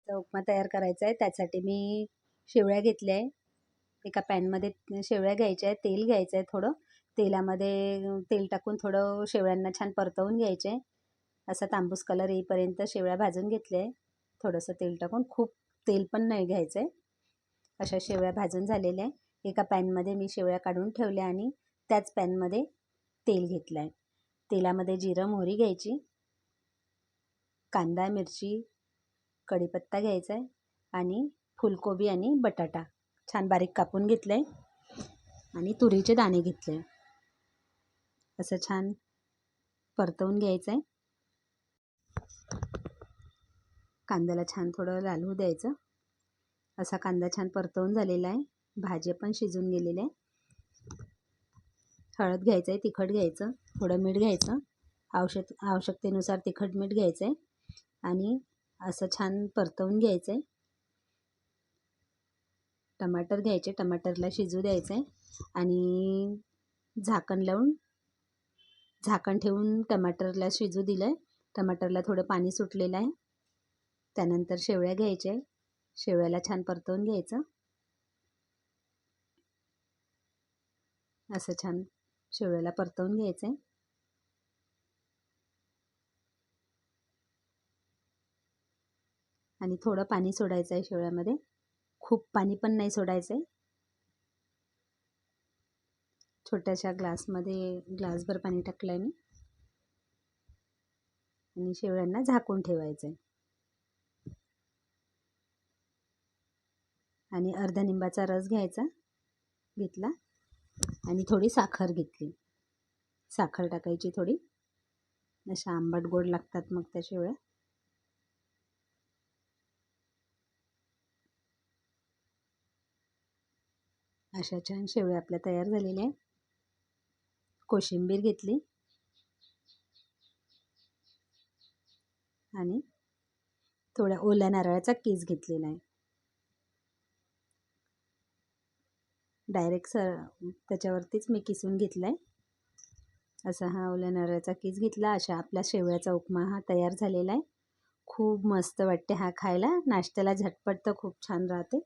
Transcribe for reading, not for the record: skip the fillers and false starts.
तर उपमा तयार करायचा आहे. त्यासाठी मी शेवया घेतल्या आहे. एका पॅनमध्ये शेवया घ्यायच्या आहेत. तेल घ्यायचं आहे थोडं. तेलामध्ये तेल टाकून थोडं शेवयांना छान परतवून घ्यायचे आहे. असा तांबूस कलर येईपर्यंत शेवया भाजून घेतल्या आहे. थोडंसं तेल टाकून, खूप तेल पण नाही घ्यायचं आहे. अशा शेवया भाजून झालेल्या आहे. एका पॅनमध्ये मी शेवया काढून ठेवल्या आणि त्याच पॅनमध्ये तेल घेतलं आहे. तेलामध्ये जिरं मोहरी घ्यायची, कांदा मिरची कढीपत्ता घ्यायचा आहे आणि फुलकोबी आणि बटाटा छान बारीक कापून घेतलं आहे आणि तुरीचे दाणे घेतले. असं छान परतवून घ्यायचं आहे. कांद्याला छान थोडं लाल होऊ द्यायचं. असा कांदा छान परतवून झालेला आहे. भाज्या पण शिजून गेलेल्या आहे. हळद घ्यायचं आहे, तिखट घ्यायचं, थोडं मीठ घ्यायचं, आवश्यकतेनुसार तिखट मीठ घ्यायचं आहे आणि असं छान परतवून घ्यायचं आहे. टमाटर घ्यायचे, टमाटरला शिजू द्यायचं आहे आणि झाकण ठेवून टमाटरला शिजू दिलं आहे. टमाटरला थोडं पाणी सुटलेलं आहे. त्यानंतर शेवया घ्यायच्या आहे. शेवयाला छान परतवून घ्यायचं. असं छान शेवयाला परतवून घ्यायचं आहे आणि थोडं पाणी सोडायचं आहे शेवयामध्ये. खूप पाणी पण नाही सोडायचं आहे. छोट्याशा ग्लासभर पाणी टाकलं आहे मी आणि शेवयांना झाकून ठेवायचं आहे. आणि अर्धा लिंबाचा रस घेतला आणि थोडी साखर घेतली. साखर टाकायची थोडी. अशा आंबट गोड लागतात मग त्या शेवया. अशा छान शेवया आपल्या तयार झालेल्या आहे. कोशिंबीर घेतली आणि थोड्या ओल्या नारळाचा कीस घेतलेला आहे. डायरेक्ट त्याच्यावरतीच मी किसून घेतला आहे. असा हा ओल्या नारळाचा कीस घेतला. अशा आपला शेवयाचा उपमा हा तयार झालेला आहे. खूप मस्त वाटते हा खायला. नाश्त्याला झटपट तर खूप छान राहते.